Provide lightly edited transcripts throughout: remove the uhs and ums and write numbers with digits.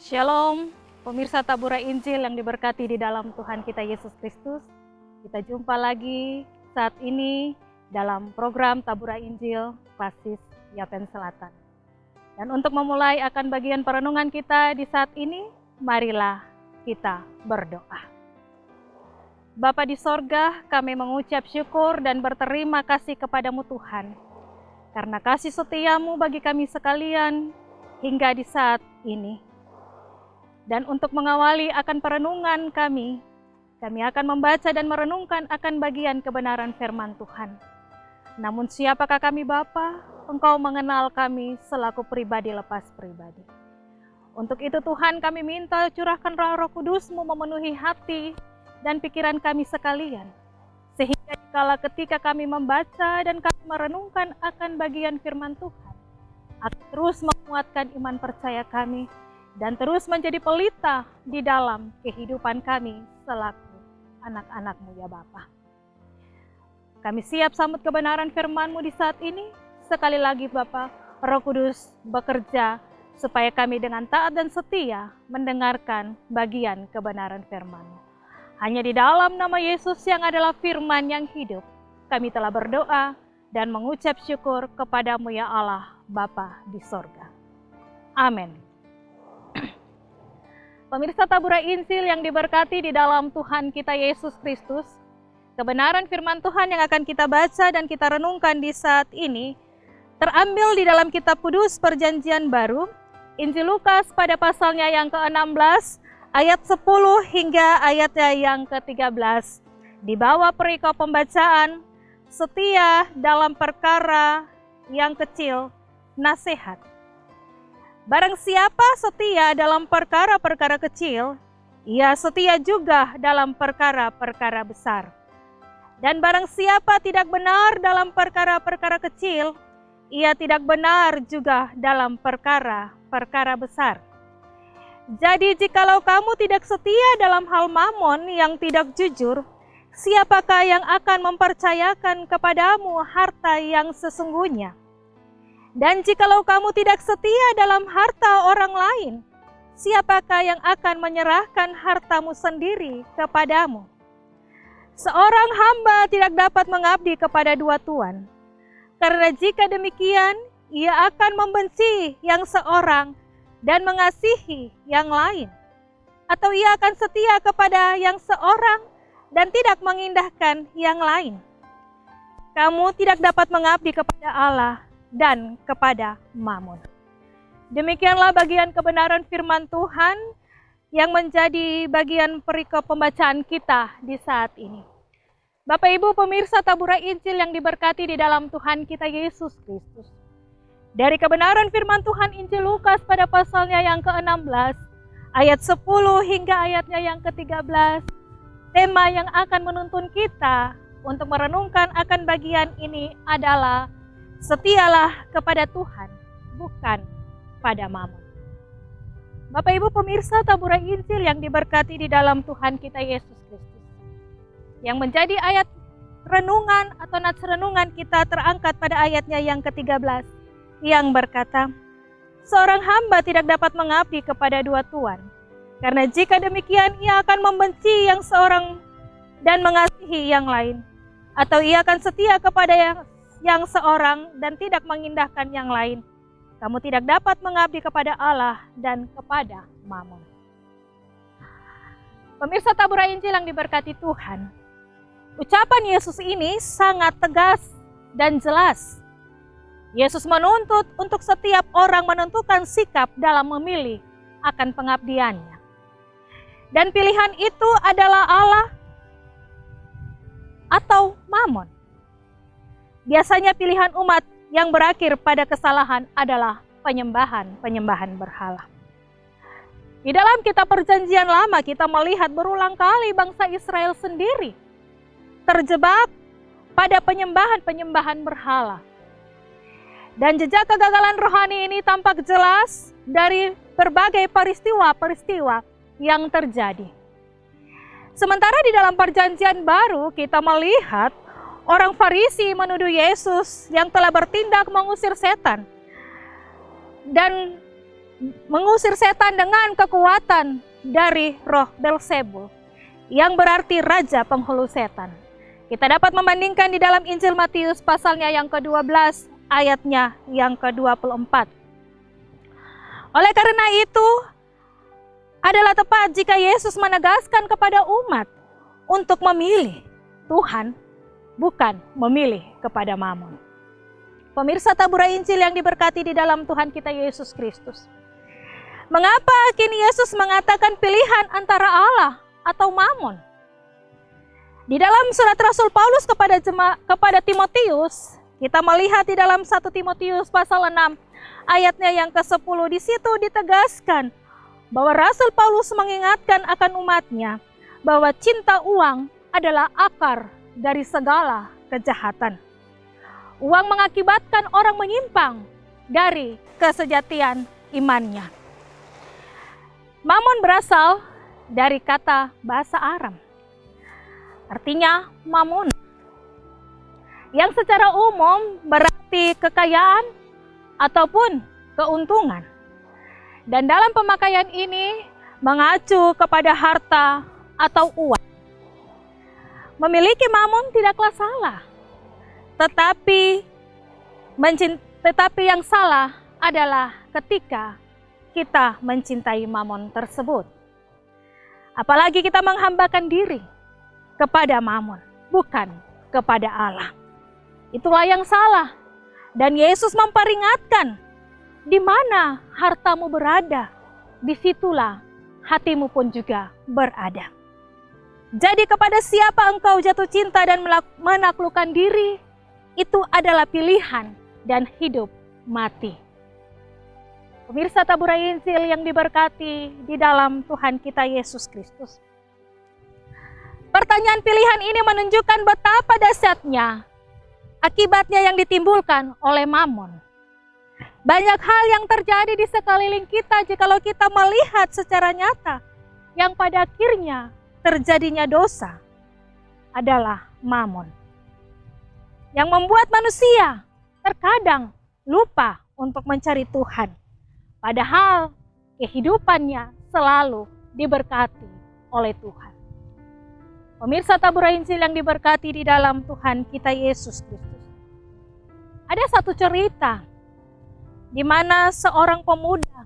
Shalom, pemirsa Tabura Injil yang diberkati di dalam Tuhan kita Yesus Kristus. Kita jumpa lagi saat ini dalam program Tabura Injil Klasis Yapen Selatan. Dan untuk memulai akan bagian perenungan kita di saat ini, marilah kita berdoa. Bapa di sorga, kami mengucap syukur dan berterima kasih kepadamu Tuhan, karena kasih setiamu bagi kami sekalian hingga di saat ini. Dan untuk mengawali akan perenungan kami akan membaca dan merenungkan akan bagian kebenaran firman Tuhan. Namun siapakah kami Bapa? Engkau mengenal kami selaku pribadi lepas pribadi. Untuk itu Tuhan kami minta curahkan Roh Kudus-Mu memenuhi hati dan pikiran kami sekalian. Sehingga ketika kami membaca dan kami merenungkan akan bagian firman Tuhan, akan terus menguatkan iman percaya kami, dan terus menjadi pelita di dalam kehidupan kami selaku anak-anak-Mu ya Bapa. Kami siap sambut kebenaran firman-Mu di saat ini. Sekali lagi Bapa, Roh Kudus bekerja supaya kami dengan taat dan setia mendengarkan bagian kebenaran firman-Mu. Hanya di dalam nama Yesus yang adalah firman yang hidup, kami telah berdoa dan mengucap syukur kepadamu ya Allah Bapa di sorga. Amin. Pemirsa Tabura Injil yang diberkati di dalam Tuhan kita Yesus Kristus, kebenaran firman Tuhan yang akan kita baca dan kita renungkan di saat ini terambil di dalam kitab kudus Perjanjian Baru, Injil Lukas pada pasalnya yang ke-16, ayat 10 hingga ayatnya yang ke-13. Di bawah perikop pembacaan, setia dalam perkara yang kecil, nasihat. Barang siapa setia dalam perkara-perkara kecil, ia setia juga dalam perkara-perkara besar. Dan barang siapa tidak benar dalam perkara-perkara kecil, ia tidak benar juga dalam perkara-perkara besar. Jadi jikalau kamu tidak setia dalam hal mamon yang tidak jujur, siapakah yang akan mempercayakan kepadamu harta yang sesungguhnya? Dan jikalau kamu tidak setia dalam harta orang lain, siapakah yang akan menyerahkan hartamu sendiri kepadamu? Seorang hamba tidak dapat mengabdi kepada dua tuan, karena jika demikian, ia akan membenci yang seorang dan mengasihi yang lain. Atau ia akan setia kepada yang seorang dan tidak mengindahkan yang lain. Kamu tidak dapat mengabdi kepada Allah dan kepada mamon. Demikianlah bagian kebenaran firman Tuhan yang menjadi bagian perikop pembacaan kita di saat ini. Bapak Ibu pemirsa Tabura Injil yang diberkati di dalam Tuhan kita Yesus Kristus. Dari kebenaran firman Tuhan Injil Lukas pada pasalnya yang ke-16, ayat 10 hingga ayatnya yang ke-13, tema yang akan menuntun kita untuk merenungkan akan bagian ini adalah setialah kepada Tuhan, bukan pada mamon. Bapak Ibu pemirsa Tabura Injil yang diberkati di dalam Tuhan kita Yesus Kristus. Yang menjadi ayat renungan atau nats renungan kita terangkat pada ayatnya yang ke-13. Yang berkata, seorang hamba tidak dapat mengabdi kepada dua tuan. Karena jika demikian ia akan membenci yang seorang dan mengasihi yang lain. Atau ia akan setia kepada yang seorang dan tidak mengindahkan yang lain. Kamu tidak dapat mengabdi kepada Allah dan kepada mamon. Pemirsa Tabura Injil yang diberkati Tuhan, ucapan Yesus ini sangat tegas dan jelas. Yesus menuntut untuk setiap orang menentukan sikap dalam memilih akan pengabdiannya. Dan pilihan itu adalah Allah atau mamon. Biasanya pilihan umat yang berakhir pada kesalahan adalah penyembahan berhala. Di dalam kitab Perjanjian Lama kita melihat berulang kali bangsa Israel sendiri terjebak pada penyembahan berhala. Dan jejak kegagalan rohani ini tampak jelas dari berbagai peristiwa-peristiwa yang terjadi. Sementara di dalam Perjanjian Baru kita melihat orang Farisi menuduh Yesus yang telah bertindak mengusir setan. Dan mengusir setan dengan kekuatan dari roh Belzebul, yang berarti raja penghulu setan. Kita dapat membandingkan di dalam Injil Matius pasalnya yang ke-12 ayatnya yang ke-24. Oleh karena itu, adalah tepat jika Yesus menegaskan kepada umat untuk memilih Tuhan, bukan memilih kepada Mammon. Pemirsa Tabura Injil yang diberkati di dalam Tuhan kita Yesus Kristus. Mengapa kini Yesus mengatakan pilihan antara Allah atau Mammon? Di dalam surat Rasul Paulus kepada Timotius, kita melihat di dalam 1 Timotius pasal 6 ayatnya yang ke-10, di situ ditegaskan bahwa Rasul Paulus mengingatkan akan umatnya bahwa cinta uang adalah akar dari segala kejahatan. Uang mengakibatkan orang menyimpang dari kesejatian imannya. Mammon berasal dari kata bahasa Aram, artinya mamon, yang secara umum berarti kekayaan ataupun keuntungan. Dan dalam pemakaian ini mengacu kepada harta atau uang. Memiliki mammon tidaklah salah, tetapi yang salah adalah ketika kita mencintai mammon tersebut. Apalagi kita menghambakan diri kepada mammon, bukan kepada Allah. Itulah yang salah. Dan Yesus memperingatkan, di mana hartamu berada, disitulah hatimu pun juga berada. Jadi kepada siapa engkau jatuh cinta dan menaklukkan diri, itu adalah pilihan dan hidup mati. Pemirsa Tabura Injil yang diberkati di dalam Tuhan kita Yesus Kristus. Pertanyaan pilihan ini menunjukkan betapa dahsyatnya akibatnya yang ditimbulkan oleh Mammon. Banyak hal yang terjadi di sekeliling kita jikalau kita melihat secara nyata, yang pada akhirnya terjadinya dosa adalah Mammon, yang membuat manusia terkadang lupa untuk mencari Tuhan, padahal kehidupannya selalu diberkati oleh Tuhan. Pemirsa Tabura Injil yang diberkati di dalam Tuhan kita Yesus Kristus. Ada satu cerita di mana seorang pemuda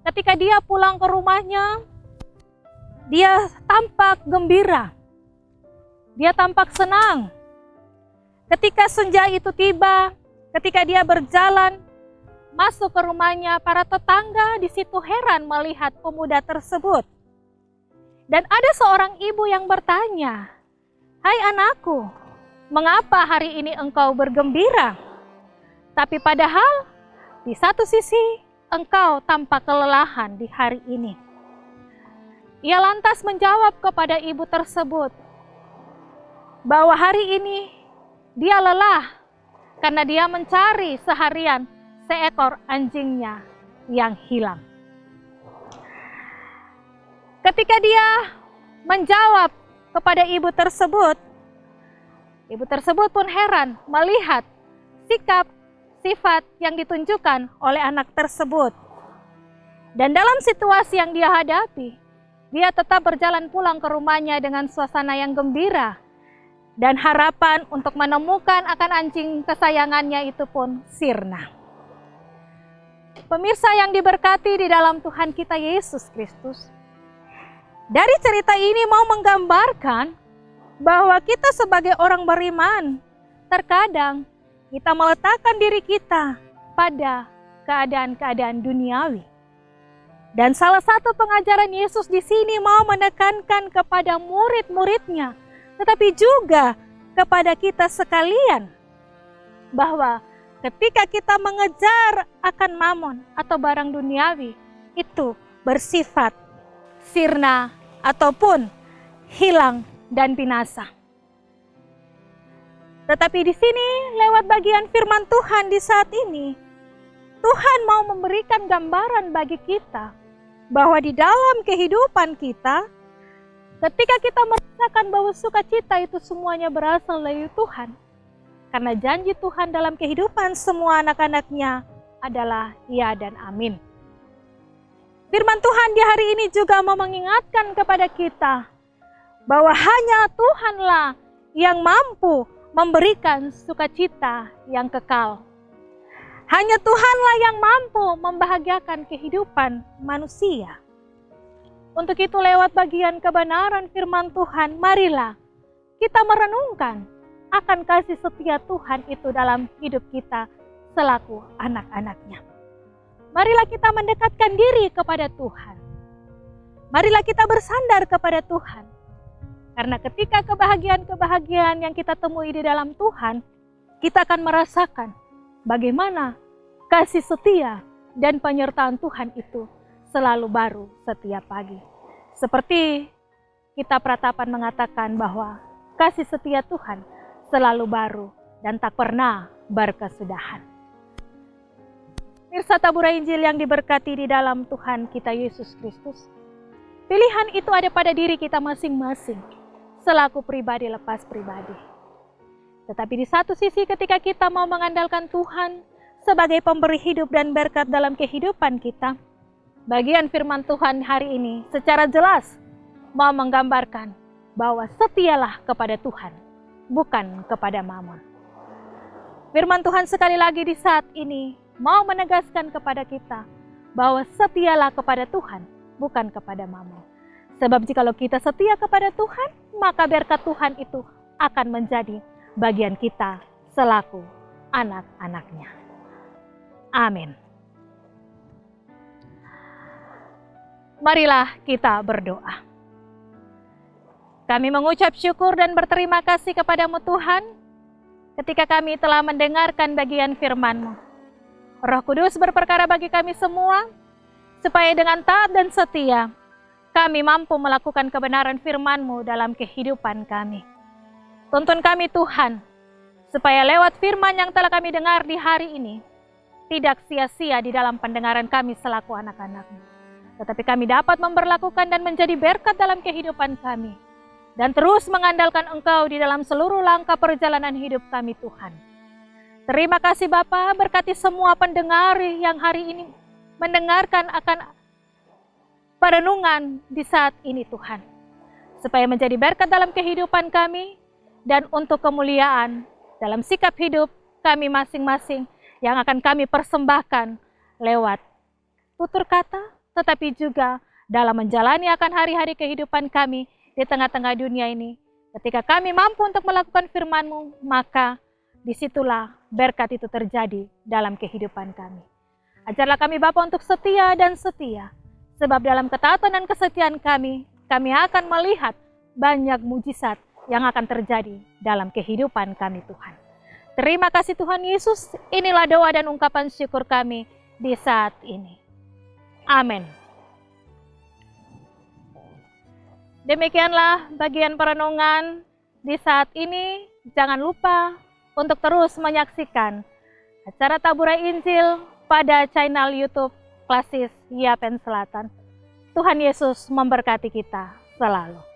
ketika dia pulang ke rumahnya, dia tampak gembira, dia tampak senang. Ketika senja itu tiba, ketika dia berjalan masuk ke rumahnya, para tetangga di situ heran melihat pemuda tersebut. Dan ada seorang ibu yang bertanya, "Hai anakku, mengapa hari ini engkau bergembira? Tapi padahal di satu sisi engkau tampak kelelahan di hari ini." Ia lantas menjawab kepada ibu tersebut bahwa hari ini dia lelah karena dia mencari seharian seekor anjingnya yang hilang. Ketika dia menjawab kepada ibu tersebut pun heran melihat sikap, sifat yang ditunjukkan oleh anak tersebut. Dan dalam situasi yang dia hadapi, dia tetap berjalan pulang ke rumahnya dengan suasana yang gembira. Dan harapan untuk menemukan akan anjing kesayangannya itu pun sirna. Pemirsa yang diberkati di dalam Tuhan kita Yesus Kristus. Dari cerita ini mau menggambarkan bahwa kita sebagai orang beriman, terkadang kita meletakkan diri kita pada keadaan-keadaan duniawi. Dan salah satu pengajaran Yesus di sini mau menekankan kepada murid-muridnya, tetapi juga kepada kita sekalian, bahwa ketika kita mengejar akan mammon atau barang duniawi, itu bersifat sirna ataupun hilang dan binasa. Tetapi di sini lewat bagian firman Tuhan di saat ini, Tuhan mau memberikan gambaran bagi kita bahwa di dalam kehidupan kita, ketika kita merasakan bahwa sukacita itu semuanya berasal dari Tuhan, karena janji Tuhan dalam kehidupan semua anak-anaknya adalah ya dan amin. Firman Tuhan di hari ini juga mau mengingatkan kepada kita bahwa hanya Tuhanlah yang mampu memberikan sukacita yang kekal. Hanya Tuhanlah yang mampu membahagiakan kehidupan manusia. Untuk itu lewat bagian kebenaran firman Tuhan, marilah kita merenungkan akan kasih setia Tuhan itu dalam hidup kita selaku anak-anaknya. Marilah kita mendekatkan diri kepada Tuhan. Marilah kita bersandar kepada Tuhan. Karena ketika kebahagiaan-kebahagiaan yang kita temui di dalam Tuhan, kita akan merasakan bagaimana kasih setia dan penyertaan Tuhan itu selalu baru setiap pagi. Seperti kita Pratapan mengatakan bahwa kasih setia Tuhan selalu baru dan tak pernah berkesudahan. Mirsa tabura Injil yang diberkati di dalam Tuhan kita Yesus Kristus. Pilihan itu ada pada diri kita masing-masing, selaku pribadi lepas pribadi. Tetapi di satu sisi ketika kita mau mengandalkan Tuhan sebagai pemberi hidup dan berkat dalam kehidupan kita, bagian firman Tuhan hari ini secara jelas mau menggambarkan bahwa setialah kepada Tuhan, bukan kepada mamon. Firman Tuhan sekali lagi di saat ini mau menegaskan kepada kita bahwa setialah kepada Tuhan, bukan kepada mamon. Sebab jikalau kita setia kepada Tuhan, maka berkat Tuhan itu akan menjadi bagian kita selaku anak-anaknya. Amin. Marilah kita berdoa. Kami mengucap syukur dan berterima kasih kepadamu Tuhan, ketika kami telah mendengarkan bagian firman-Mu. Roh Kudus berperkara bagi kami semua, supaya dengan taat dan setia, kami mampu melakukan kebenaran firman-Mu dalam kehidupan kami. Tuntun kami Tuhan, supaya lewat firman yang telah kami dengar di hari ini, tidak sia-sia di dalam pendengaran kami selaku anak-anak-Mu. Tetapi kami dapat memberlakukan dan menjadi berkat dalam kehidupan kami, dan terus mengandalkan Engkau di dalam seluruh langkah perjalanan hidup kami Tuhan. Terima kasih Bapa, berkati semua pendengar yang hari ini mendengarkan akan perenungan di saat ini Tuhan. Supaya menjadi berkat dalam kehidupan kami dan untuk kemuliaan dalam sikap hidup kami masing-masing yang akan kami persembahkan lewat tutur kata, tetapi juga dalam menjalani akan hari-hari kehidupan kami di tengah-tengah dunia ini. Ketika kami mampu untuk melakukan firman-Mu, maka disitulah berkat itu terjadi dalam kehidupan kami. Ajarlah kami Bapa untuk setia dan setia, sebab dalam ketaatan dan kesetiaan kami akan melihat banyak mujizat yang akan terjadi dalam kehidupan kami Tuhan. Terima kasih Tuhan Yesus, inilah doa dan ungkapan syukur kami di saat ini. Amin. Demikianlah bagian perenungan di saat ini. Jangan lupa untuk terus menyaksikan acara Taburai Injil pada channel YouTube Klasis Yapen Selatan. Tuhan Yesus memberkati kita selalu.